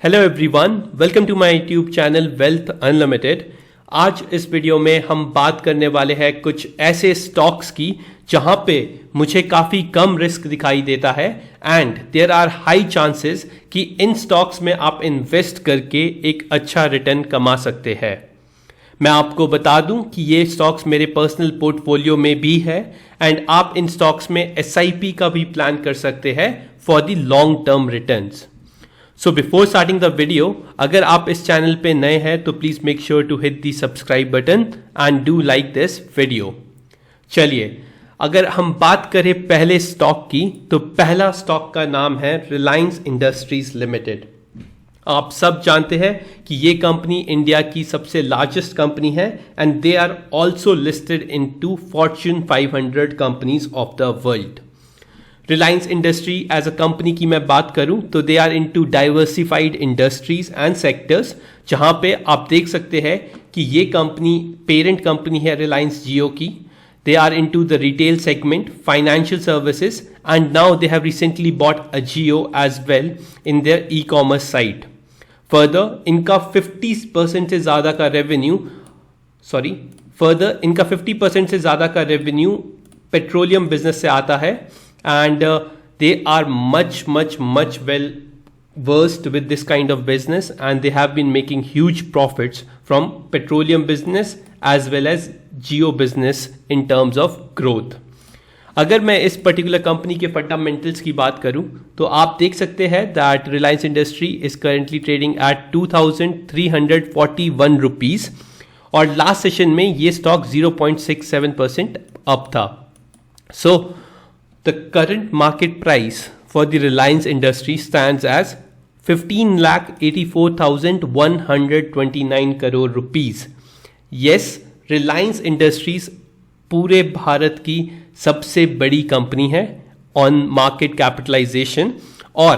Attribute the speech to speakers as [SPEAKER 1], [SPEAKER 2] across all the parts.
[SPEAKER 1] Hello everyone, welcome to my YouTube channel Wealth Unlimited. आज इस video में हम बात करने वाले हैं कुछ ऐसे स्टॉक्स की जहां पे मुझे काफ़ी कम रिस्क दिखाई देता है and there are high chances कि इन स्टॉक्स में आप इन्वेस्ट करके एक अच्छा रिटर्न कमा सकते हैं। मैं आपको बता दूं कि ये स्टॉक्स मेरे पर्सनल पोर्टफोलियो में भी है एंड आप इन स्टॉक्स में एसआईपी का भी प्लान कर सकते हैं for the long term returns. So before starting the video, अगर आप इस चैनल पे नए हैं तो please make sure to hit the subscribe button and do like this video. चलिए, अगर हम बात करें पहले स्टॉक की तो पहला स्टॉक का नाम है रिलायंस इंडस्ट्रीज लिमिटेड। आप सब जानते हैं कि ये कंपनी इंडिया की सबसे लार्जेस्ट कंपनी है and they are also listed into Fortune 500 companies of the world. Reliance Industry as a company की मैं बात करूं तो they are into diversified industries and sectors, जहां पे आप देख सकते हैं कि ये कंपनी पेरेंट कंपनी है रिलायंस जियो की। They are into the retail segment, financial services and now they have recently bought Ajio as well in their e commerce site. Further इनका 50% से ज़्यादा का रेवेन्यू पेट्रोलियम बिजनेस से आता है and they are much well versed with this kind of business and they have been making huge profits from petroleum business as well as geo business in terms of growth. अगर मैं इस particular company के fundamentals की बात करूं तो आप देख सकते हैं that Reliance industry is currently trading at 2341 rupees और लास्ट सेशन में ये स्टॉक 0.67% अप था। सो the current market price for the Reliance industry stands as 15,84,129 crore rupees. Yes, Reliance Industries पूरे भारत की सबसे बड़ी कंपनी है ऑन मार्केट कैपिटलाइजेशन और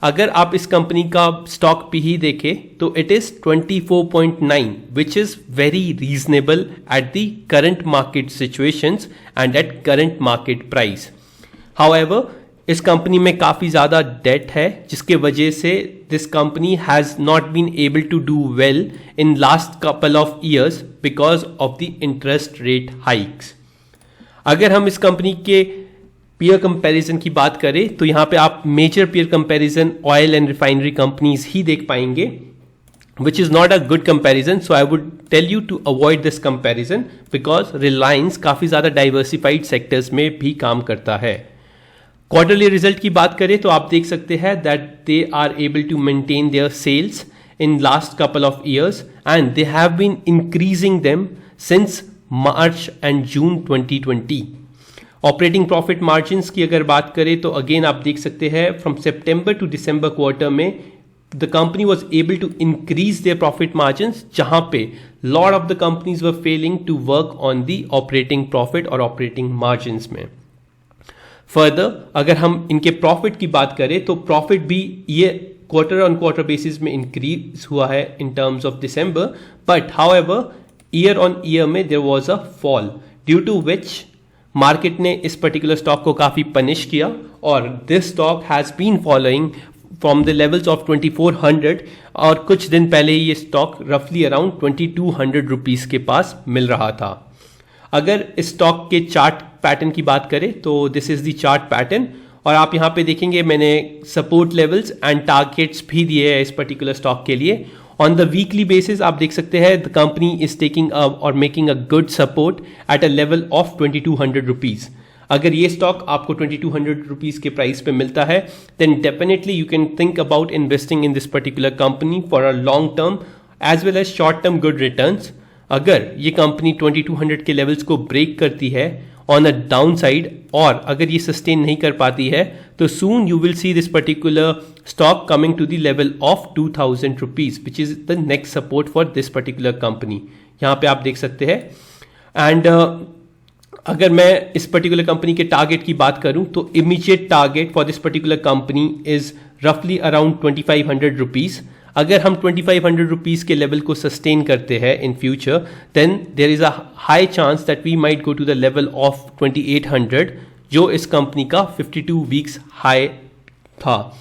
[SPEAKER 1] अगर आप इस कंपनी का स्टॉक पी ही देखें तो it is 24.9 which is very reasonable at the current market situations and at current market price. However, इस कंपनी में काफ़ी ज़्यादा डेट है जिसके वजह से this company has not been able to do well in last couple of years because of the interest rate hikes. अगर हम इस कंपनी के पीयर कंपैरिजन की बात करें तो यहाँ पे आप major peer comparison oil and refinery companies ही देख पाएंगे, which is not a good comparison, so I would tell you to avoid this comparison because Reliance काफ़ी ज़्यादा diversified sectors में भी काम करता है। क्वार्टरली रिजल्ट की बात करें तो आप देख सकते हैं that they are able to maintain their sales in last couple of years and they have been increasing them since March and June 2020। Operating profit margins की अगर बात करें तो अगेन आप देख सकते हैं फ्रॉम सितंबर टू दिसंबर क्वार्टर में the company was able to increase their profit margins, जहां पे lot of the companies were failing to work on the operating profit और operating margins में। Further, अगर हम इनके प्रॉफिट की बात करें तो प्रॉफिट भी ये क्वार्टर ऑन क्वार्टर बेसिस में इंक्रीज हुआ है in terms of December, but however year on year में there was a fall due to which market ने इस पर्टिकुलर स्टॉक को काफ़ी पनिश किया और this stock has been following from the levels of 2400 और कुछ दिन पहले ये स्टॉक रफली अराउंड 2200 रुपीज़ के पास मिल रहा था। अगर इस स्टॉक के चार्ट पैटर्न की बात करें तो this is the chart pattern और आप यहाँ पे देखेंगे मैंने सपोर्ट लेवल्स एंड टारगेट्स भी दिए हैं इस पर्टिकुलर स्टॉक के लिए। ऑन द वीकली बेसिस आप देख सकते हैं द कंपनी इज टेकिंग और making a good support at a level of 2200 rupees. अगर ये स्टॉक आपको 2200 रुपीज़ के प्राइस पे मिलता है then definitely you can think about investing in this particular company for a long term as well as short term good returns. अगर ये company 2200 के लेवल्स को ब्रेक करती है ऑन अ डाउन साइड और अगर ये सस्टेन नहीं कर पाती है तो soon you will see this particular stock coming to the level of 2000 rupees which is the next support for this particular company. यहाँ पे आप देख सकते हैं एंड अगर मैं इस पर्टिकुलर कंपनी के टारगेट की बात करूं तो immediate target for this particular company is रफली अराउंड 2500 रुपीज़। अगर हम 2500 रुपीज़ के लेवल को सस्टेन करते हैं in future then there is a high chance that we might go to the level of 2800 जो इस कंपनी का 52 वीक्स हाई था।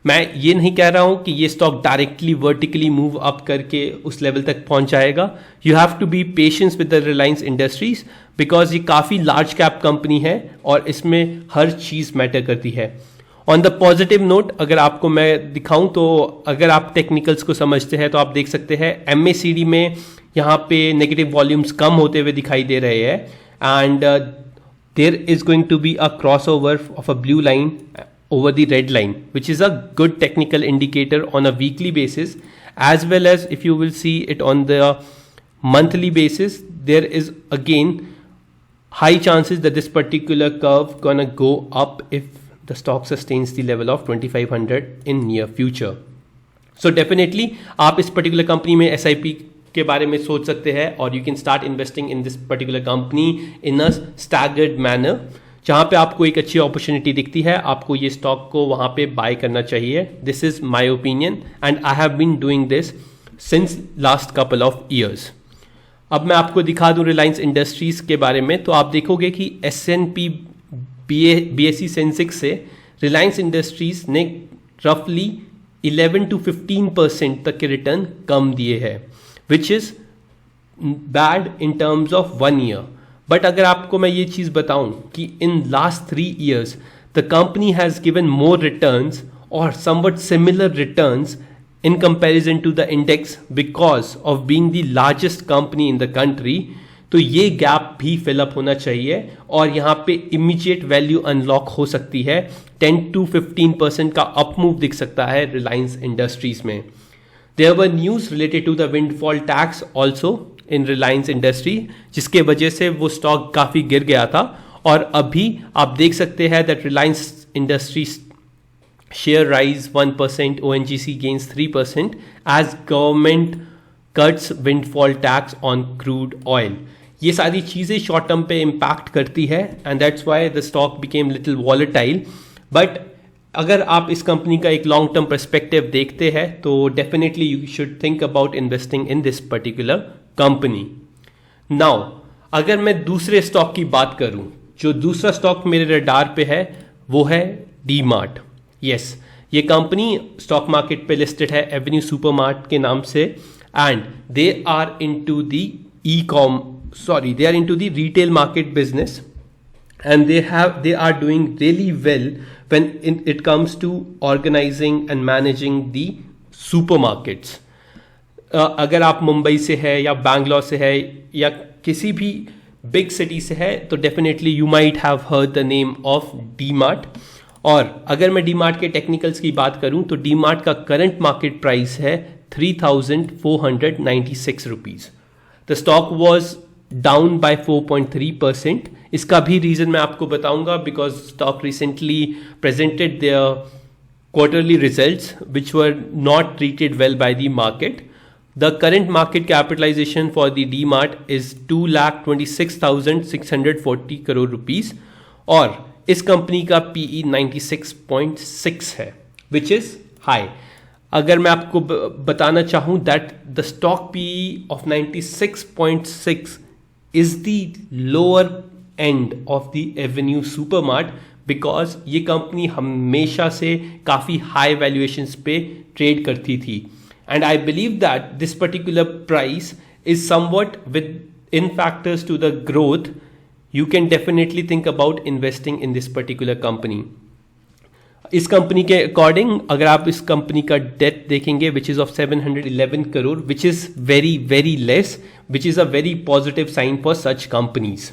[SPEAKER 1] मैं ये नहीं कह रहा हूं कि ये stock directly vertically move up करके उस लेवल तक पहुंच जाएगा. You have to be patience with the Reliance Industries because ये काफ़ी लार्ज कैप कंपनी है और इसमें हर चीज़ मैटर करती है. ऑन द पॉजिटिव नोट अगर आपको मैं दिखाऊं तो अगर आप टेक्निकल्स को समझते हैं तो आप देख सकते हैं MACD में यहाँ पे नेगेटिव वॉल्यूम्स कम होते हुए दिखाई दे रहे हैं and there is going to be a crossover of a blue line over the red line, which is a good technical indicator on a weekly basis, as well as if you will see it on the monthly basis, there is again high chances that this particular curve gonna go up if the stock sustains the level of 2500 in near future. So definitely आप इस particular company में SIP के बारे में सोच सकते हैं और you can start investing in this particular company in a staggered manner. जहां पे आपको एक अच्छी अपॉर्चुनिटी दिखती है आपको ये स्टॉक को वहां पे बाय करना चाहिए. This is my opinion and I have been doing this since last couple of years. अब मैं आपको दिखा दूं रिलायंस इंडस्ट्रीज के बारे में तो आप देखोगे कि S&P BSE सेंसेक्स से रिलायंस इंडस्ट्रीज ने रफली 11 to 15% तक के रिटर्न कम दिए हैं, which is bad in terms of 1 year. But अगर आपको मैं ये चीज़ बताऊं कि in last 3 years the company has given more returns or somewhat similar returns in comparison to the index because of being the largest company in the country, तो ये gap भी fill up होना चाहिए और यहाँ पे इमीडिएट वैल्यू अनलॉक हो सकती है. 10 to 15% का अप मूव दिख सकता है रिलायंस इंडस्ट्रीज में. There were news related to the windfall tax also in Reliance Industry, जिसके वजह से वो स्टॉक काफ़ी गिर गया था और अभी आप देख सकते हैं that Reliance Industries share rise 1%, ONGC gains 3% as government cuts windfall tax on crude oil. ये सारी चीज़ें शॉर्ट टर्म पे इम्पैक्ट करती है and that's why the stock became little volatile. But अगर आप इस कंपनी का एक लॉन्ग टर्म पर्सपेक्टिव देखते हैं तो definitely you should think about investing in this particular company. Now अगर मैं दूसरे स्टॉक की बात करूं, जो दूसरा स्टॉक मेरे रडार पे है वो है डीमार्ट. यस, ये कंपनी स्टॉक मार्केट पे लिस्टेड है एवेन्यू सुपरमार्ट के नाम से and they are into the retail market business and they are doing really well when it comes to organizing and managing the supermarkets. अगर आप मुंबई से है या बैंगलोर से है या किसी भी बिग सिटी से है तो definitely you might have heard the name of DMart. और अगर मैं डीमार्ट के टेक्निकल्स की बात करूं तो डीमार्ट का करंट मार्केट प्राइस है 3,496 rupees. The stock was down by 4.3%. इसका भी रीजन मैं आपको बताऊंगा because stock recently presented their quarterly results which were not treated well by the market. The current market capitalization for the DMart is 2,26,640 crore rupees और इस company का PE 96.6 है which is high. अगर मैं आपको बताना चाहूं that the stock PE of 96.6 is the lower end of the Avenue Supermart because ये कंपनी हमेशा से काफ़ी हाई वैल्यूएशंस पे ट्रेड करती थी and I believe that this particular price is somewhat within factors to the growth. You can definitely think about investing in this particular company. इस company के according अगर आप इस कंपनी का डेट देखेंगे which is of 711 crore which is very very less which is a very positive sign for such companies.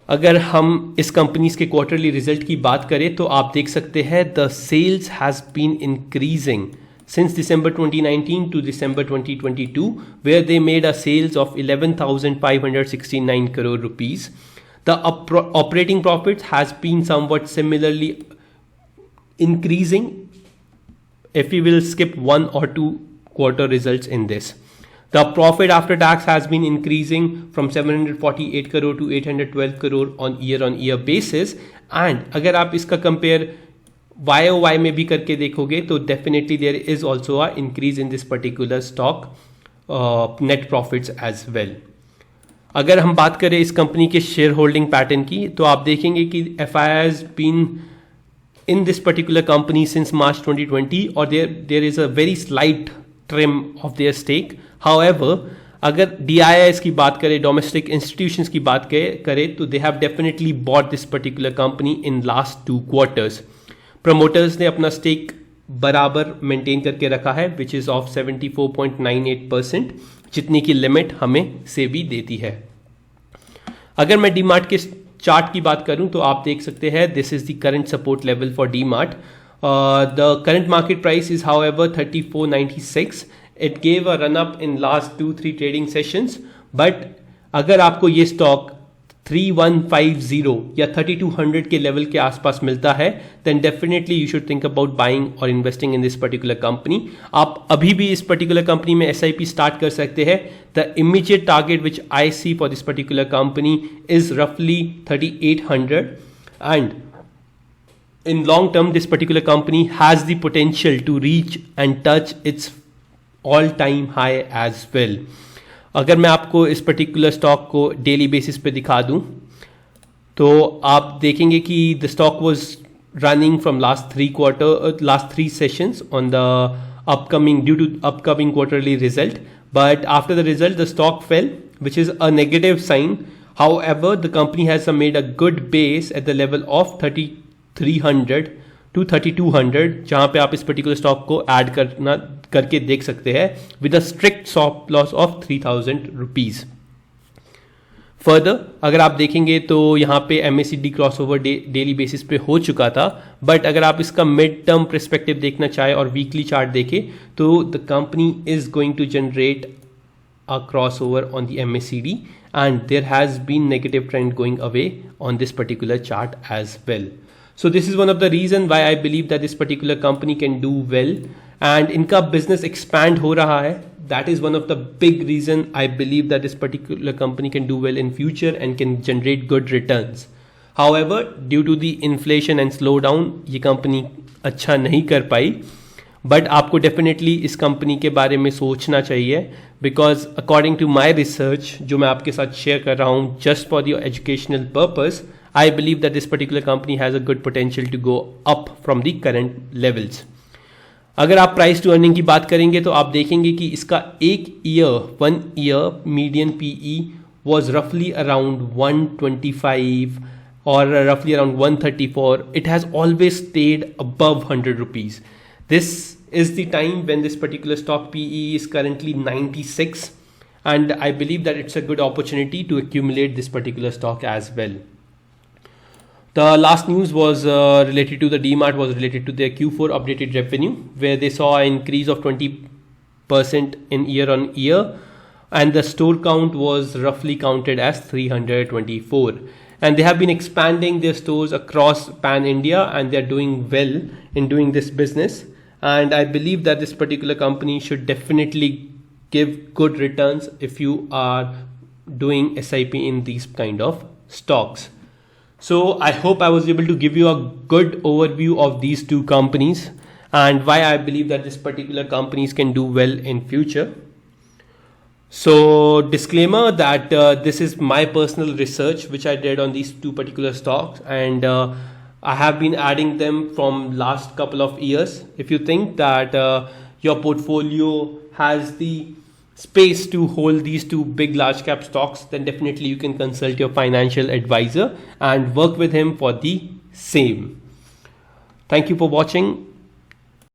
[SPEAKER 1] अगर हम इस कंपनीज के क्वार्टरली रिजल्ट की बात करें तो आप देख सकते हैं the sales has been increasing since December 2019 to December 2022 where they made a sales of 11,569 crore rupees. The operating profit has been somewhat similarly increasing if we will skip 1 or 2 quarter results in this. The profit after tax has been increasing from 748 crore to 812 crore on year basis. And अगर आप इसका compare YOY में भी करके देखोगे तो definitely there is also a increase in this particular stock net profits as well. अगर हम बात करें इस कंपनी के शेयर होल्डिंग पैटर्न की तो आप देखेंगे कि FI has been in this particular company since March 2020, or there is a very slight trim of their stake. However, अगर DIIs की बात करें, डोमेस्टिक इंस्टीट्यूशंस की बात करें, तो they have definitely bought this particular company in last 2 quarters. Promoters ने अपना स्टेक बराबर मेंटेन करके रखा है, विच इज़ ऑफ 74.98%, जितनी की लिमिट हमें सेबी देती है. अगर मैं डीमार्ट के चार्ट की बात करूं तो आप देख सकते हैं, this is the current support level for DMart. The current market price is however 34.96. It gave a run up in last 2-3 trading sessions, but अगर आपको ये स्टॉक 3150 या 3200 के लेवल के आसपास मिलता है, then definitely you should think about buying और investing in this particular company. आप अभी भी इस पर्टिकुलर कंपनी में SIP स्टार्ट कर सकते हैं. The immediate target which I see for this particular company is रफली 3800, and in long term this particular company has the potential to reach and touch its all time high as well. अगर मैं आपको इस particular stock को daily basis पे दिखा दूं तो आप देखेंगे कि the stock was running from last 3 sessions on the upcoming due to upcoming quarterly result, but after the result the stock fell, which is a negative sign. However, the company has made a good base at the level of 3300 to 3200, जहाँ पे आप इस particular stock को add करके देख सकते हैं with a strict stop loss of 3000 rupees. Further अगर आप देखेंगे तो यहाँ पे MACD क्रॉसओवर डेली बेसिस पे हो चुका था, बट अगर आप इसका मिड टर्म परस्पेक्टिव देखना चाहें और वीकली चार्ट देखें तो the company is going to generate a crossover on the MACD, and there has been negative trend going away on this particular chart as well. So this is one of the reason why I believe that this particular company can do well, and इनका business expand हो रहा है. That is one of the big reason I believe that this particular company can do well in future and can generate good returns. However, due to the inflation and slowdown, ये company अच्छा नहीं कर पाई. But आपको definitely इस company के बारे में सोचना चाहिए, because according to my research जो मैं आपके साथ शेयर कर रहा हूँ just for the educational purpose, I believe that this particular company has a good potential to go up from the current levels. अगर आप प्राइस टू अर्निंग की बात करेंगे तो आप देखेंगे कि इसका 1 ईयर मीडियन PE वॉज रफली around 125 or roughly around 134. It has always stayed above 100 rupees. This is the time when this particular stock PE is currently 96, and I believe that it's a good opportunity to accumulate this particular stock as well. The last news was related to the DMart, was related to their Q4 updated revenue, where they saw an increase of 20% in year on year, and the store count was roughly counted as 324. And they have been expanding their stores across Pan India, and they are doing well in doing this business. And I believe that this particular company should definitely give good returns if you are doing SIP in these kind of stocks. So I hope I was able to give you a good overview of these two companies and why I believe that this particular companies can do well in future. So disclaimer that this is my personal research which I did on these two particular stocks, and I have been adding them from last couple of years. If you think that your portfolio has the space to hold these two big large cap stocks, then definitely you can consult your financial advisor and work with him for the same. Thank you for watching.